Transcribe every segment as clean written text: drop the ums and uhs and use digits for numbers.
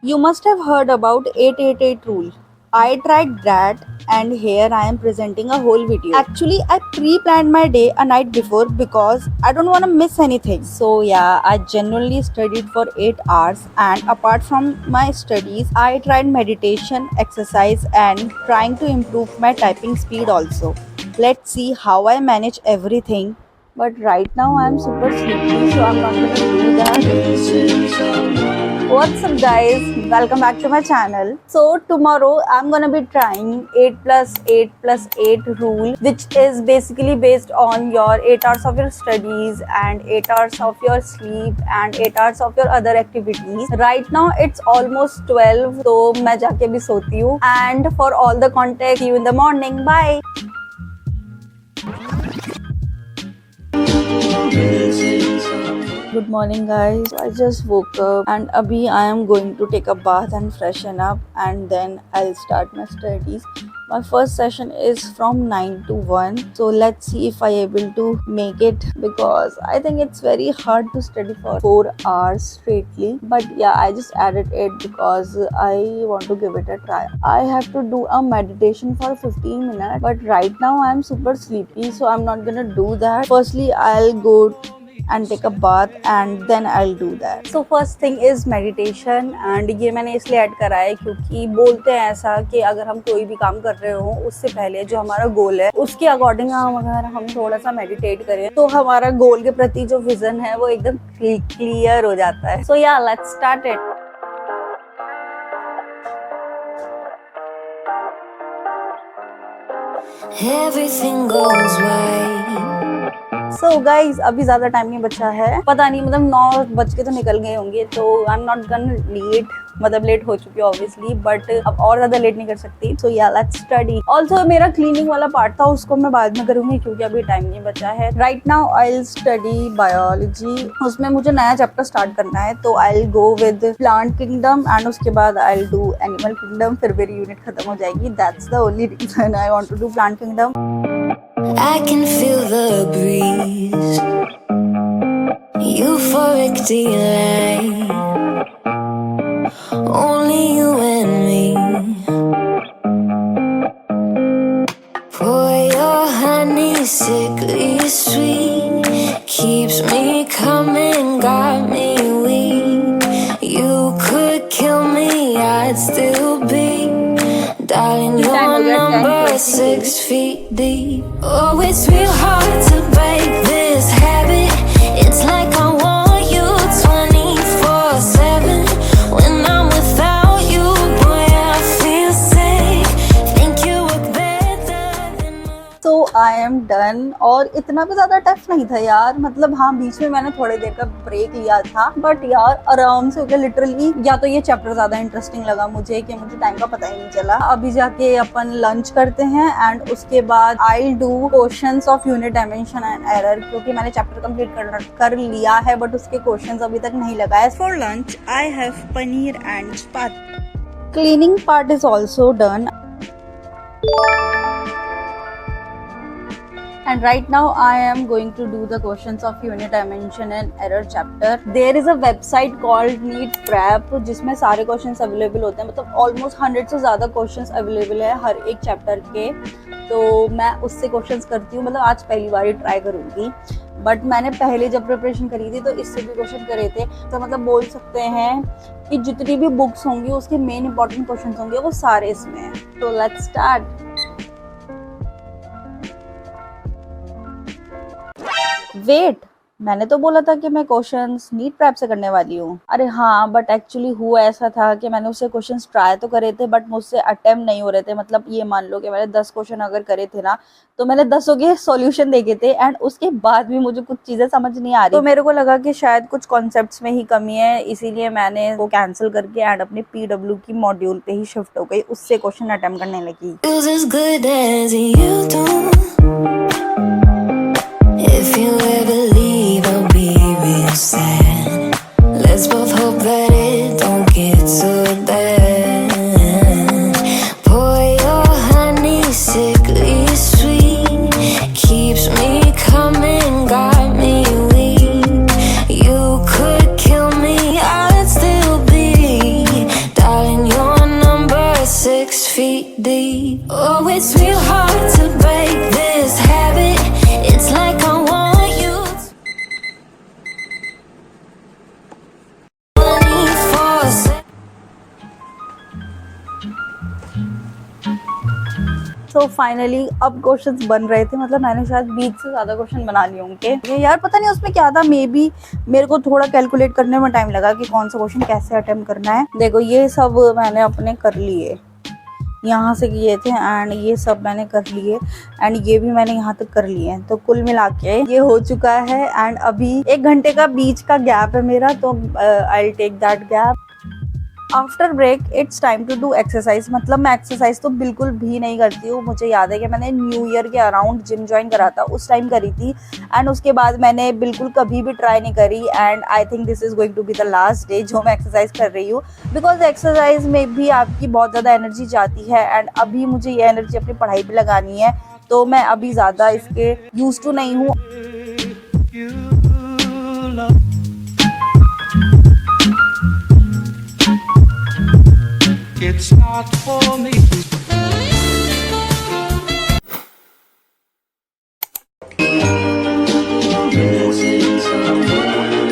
You must have heard about 888 rule. I tried that and here I am presenting a whole video. Actually, I pre-planned my day a night before because I don't want to miss anything. So yeah, I genuinely studied for 8 hours and apart from my studies, I tried meditation, exercise and trying to improve my typing speed also. Let's see how I manage everything. But right now I'm super sleepy so I'm not gonna do that. What's up guys, welcome back to my channel. So tomorrow I'm gonna be trying 8 plus 8 plus 8 rule, which is basically based on your 8 hours of your studies and 8 hours of your sleep and 8 hours of your other activities. Right now it's almost 12, so मैं जाके भी सोती हूँ. And for all the contact, see you in the morning. Bye. Good morning guys. I just woke up and abhi I am going to take a bath and freshen up and then I'll start my studies. My first session is from 9 to 1. So let's see if I able to make it because I think it's very hard to study for 4 hours straightly. But yeah, I just added it because I want to give it a try. I have to do a meditation for 15 minutes but right now I'm super sleepy so I'm not gonna do that. Firstly, I'll go and take a bath and then I'll do that. So first thing is meditation and ये मैंने इसलिए add करा है क्योंकि बोलते हैं ऐसा कि अगर हम कोई भी काम कर रहे हो उससे पहले जो हमारा गोल है उसके अकॉर्डिंग हम थोड़ा सा मेडिटेट करें तो हमारा गोल के प्रति जो विजन है वो एकदम क्लियर हो जाता है. So yeah, let's start it. Everything goes right. So guys, अभी ज़्यादा टाइम नहीं बचा है. पता नहीं मतलब 9 बज के तो निकल गए होंगे तो I am not gonna late. मतलब लेट हो चुकी है ऑब्वियसली बट अब और ज़्यादा लेट नहीं कर सकती. सो या लेट्स स्टडी. ऑल्सो मेरा क्लीनिंग वाला पार्ट था उसको मैं बाद में करूँगी क्योंकि अभी टाइम नहीं बचा है. Right now I will study biology. उसमें मुझे नया चैप्टर स्टार्ट करना है तो I will go with plant kingdom and उसके बाद I will do animal kingdom. फिर मेरी यूनिट खत्म हो जाएगी. That's the only reason I want to do plant kingdom. I can feel the breeze, euphoric delight, only you and me. Pour your honey, sickly sweet, keeps me coming, got me weak. You could kill me, I'd still be. Darling, your number 6 feet deep. Oh, it's real hard to break this habit. It's like I want you 24/7. When I'm without you, boy, I feel sick. Think you look better than mine. So I am done. और इतना भी ज़्यादा tough नहीं था यार. मतलब हाँ, बीच में मैंने थोड़ी देर का ब्रेक लिया था बट यार आराम से हो गया लिटरली. या तो ये चैप्टर ज़्यादा इंटरेस्टिंग लगा मुझे कि मुझे टाइम का पता ही नहीं चला. अभी जाके अपन लंच करते हैं एंड उसके बाद I will do questions of unit dimension and error क्योंकि मैंने चैप्टर कंप्लीट कर लिया है बट उसके क्वेश्चंस अभी तक नहीं लगाए. For lunch I have paneer and chapati. Cleaning part is also done. And right now I am going to do the questions of unit dimension and error chapter. There is a website called Neat Prep जिसमें सारे questions available होते हैं. मतलब almost 100 से ज़्यादा questions available है हर एक chapter के. तो मैं उससे questions करती हूँ. मतलब आज पहली बार ही try करूँगी बट मैंने पहले जब प्रिपरेशन करी थी तो इससे भी क्वेश्चन करे थे. तो मतलब बोल सकते हैं कि जितनी भी बुक्स होंगी उसके मेन इंपॉर्टेंट क्वेश्चन होंगे वो सारे इसमें हैं. तो लेट्स स्टार्ट. वेट, मैंने तो बोला था कि मैं क्वेश्चंस नीट प्रैप से करने वाली हूँ. अरे हाँ, बट एक्चुअली हुआ ऐसा था कि मैंने उससे क्वेश्चंस ट्राई तो करे थे बट मुझसे अटेम्प्ट नहीं हो रहे थे. मतलब ये मान लो कि मैंने 10 क्वेश्चन अगर करे थे ना तो मैंने 10 के सॉल्यूशन देखे थे एंड उसके बाद भी मुझे कुछ चीज़ें समझ नहीं आ रही. तो मेरे को लगा कि शायद कुछ कॉन्सेप्ट्स में ही कमी है इसीलिए मैंने वो कैंसिल करके एंड अपने PW की मॉड्यूल पे ही शिफ्ट हो गई. उससे क्वेश्चन अटेम्प्ट करने लगी. If you ever leave, I'll be real sad. Let's both hope that it don't get so bad. Pour your honey, sickly sweet, keeps me coming, got me weak. You could kill me, I'd still be. So finally अब questions बन रहे थे, मतलब मैंने शायद 20 से ज़्यादा question बना लिए होंगे। ये यार पता नहीं उसमें क्या था, मे बी मेरे को थोड़ा कैलकुलेट करने में टाइम लगा कि कौन सा क्वेश्चन कैसे अटेम्प्ट करना है। देखो ये सब मैंने अपने कर लिए, यहाँ से किए थे एंड ये सब मैंने कर लिए एंड ये भी मैंने यहाँ तक कर लिए हैं। तो कुल मिला के ये हो चुका है एंड अभी 1 घंटे का बीच का गैप है मेरा, तो I will take that gap. After break it's time to do exercise. मतलब मैं एक्सरसाइज तो बिल्कुल भी नहीं करती हूँ। मुझे याद है कि मैंने न्यू ईयर के अराउंड जिम ज्वाइन करा था, उस टाइम करी थी एंड उसके बाद मैंने बिल्कुल कभी भी ट्राई नहीं करी and I think this is going to be the last day जो मैं एक्सरसाइज कर रही हूँ, बिकॉज एक्सरसाइज में भी आपकी बहुत ज़्यादा एनर्जी जाती है एंड अभी मुझे ये एनर्जी अपनी पढ़ाई पर लगानी है, तो मैं अभी ज़्यादा इसके यूज टू नहीं हूँ। It's not for me.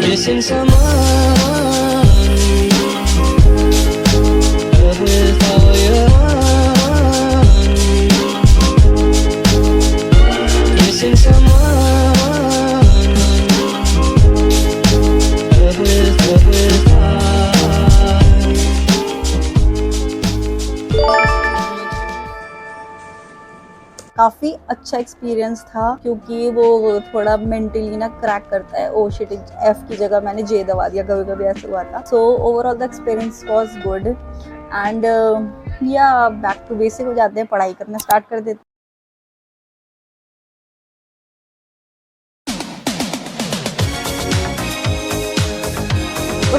Missing someone with all your missing someone with काफ़ी अच्छा एक्सपीरियंस था क्योंकि वो थोड़ा मेंटली ना क्रैक करता है। ओ शिट, एफ की जगह मैंने जे दबा दिया, कभी कभी ऐसा हुआ था। So overall the experience was good and या बैक टू बेसिक हो जाते हैं, पढ़ाई करना स्टार्ट कर देते हैं।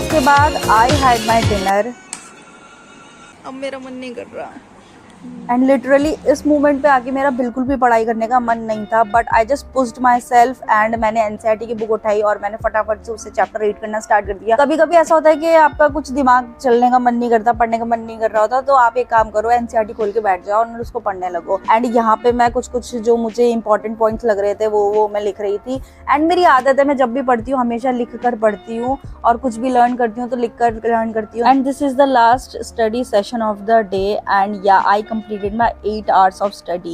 उसके बाद आई हैड माई डिनर। अब मेरा मन नहीं कर रहा एंड लिटरली इस मोमेंट पे आके मेरा बिल्कुल भी पढ़ाई करने का मन नहीं था, but I just pushed my self and मैंने एनसीईआरटी की बुक उठाई और मैंने फटाफट से उससे चैप्टर रीड करना स्टार्ट कर दिया। कभी कभी ऐसा होता है कि आपका कुछ दिमाग चलने का मन नहीं करता, पढ़ने का मन नहीं कर रहा होता, तो आप एक काम करो, एनसीईआरटी खोल के बैठ जाओ और उसको पढ़ने लगो। एंड यहाँ पे मैं कुछ जो मुझे इंपॉर्टेंट पॉइंट्स लग रहे थे वो मैं लिख रही थी। एंड मेरी आदत है, मैं जब भी पढ़ती हूँ हमेशा लिख कर पढ़ती हूँ और कुछ भी लर्न करती हूँ तो लिख कर लर्न करती हूँ। And this is the last study session of the day and या आई completed my 8 hours of study.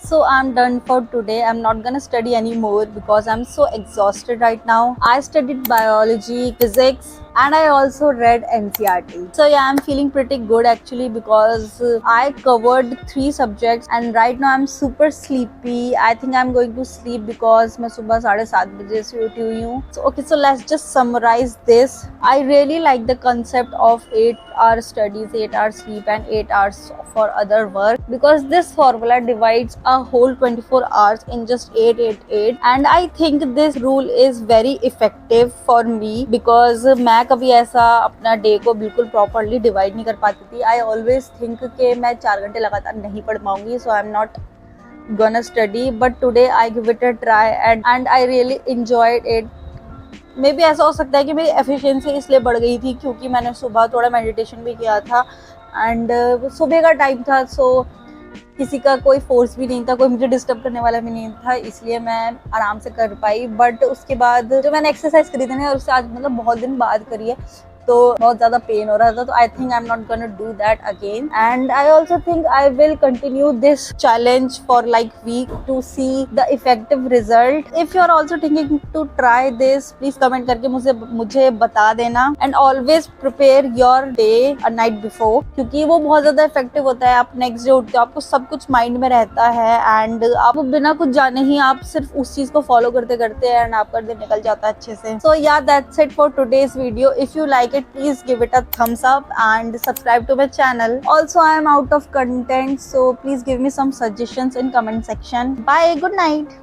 So I'm done for today. I'm not gonna study anymore because I'm so exhausted right now. I studied biology, physics, and I also read NCERT. So yeah, I'm feeling pretty good actually because I covered 3 subjects and right now I'm super sleepy. I think I'm going to sleep because मैं सुबह 7:30 बजे से उठी हुई हूँ। So okay, so let's just summarize this. I really like the concept of 8-hour studies, 8 hours sleep and 8 hours for other work because this formula divides a whole 24 hours in just 8 and I think this rule is very effective for me because मैं कभी ऐसा अपना day को बिल्कुल properly divide नहीं कर पाती थी। आई ऑलवेज थिंक कि मैं 4 घंटे लगातार नहीं पढ़ पाऊंगी, so I am not gonna study, but today I give it a try and I really enjoyed it. May be ऐसा हो सकता है कि मेरी एफिशिएंसी इसलिए बढ़ गई थी क्योंकि मैंने सुबह थोड़ा मेडिटेशन भी किया था एंड सुबह का टाइम था, सो किसी का कोई फोर्स भी नहीं था, कोई मुझे डिस्टर्ब करने वाला भी नहीं था, इसलिए मैं आराम से कर पाई। बट उसके बाद जो मैंने एक्सरसाइज करी थी ना, उससे आज मतलब बहुत दिन बाद करी है तो बहुत ज़्यादा पेन हो रहा था, तो I think I am not gonna do that again and I also think I will continue this challenge for like week to see the effective result. If you are also thinking to try this, please comment करके मुझे बता देना and always prepare your day a night before क्योंकि वो बहुत ज़्यादा effective होता है। आप नेक्स्ट डे उठते हो, आपको सब कुछ माइंड में रहता है एंड आप बिना कुछ जाने ही आप सिर्फ उस चीज़ को फॉलो करते करते एंड आपका दिन निकल जाता है अच्छे से। सो या that's it for today's video. If you like it, please give it a thumbs up and subscribe to my channel. Also, I am out of content, so please give me some suggestions in comment section. Bye, good night.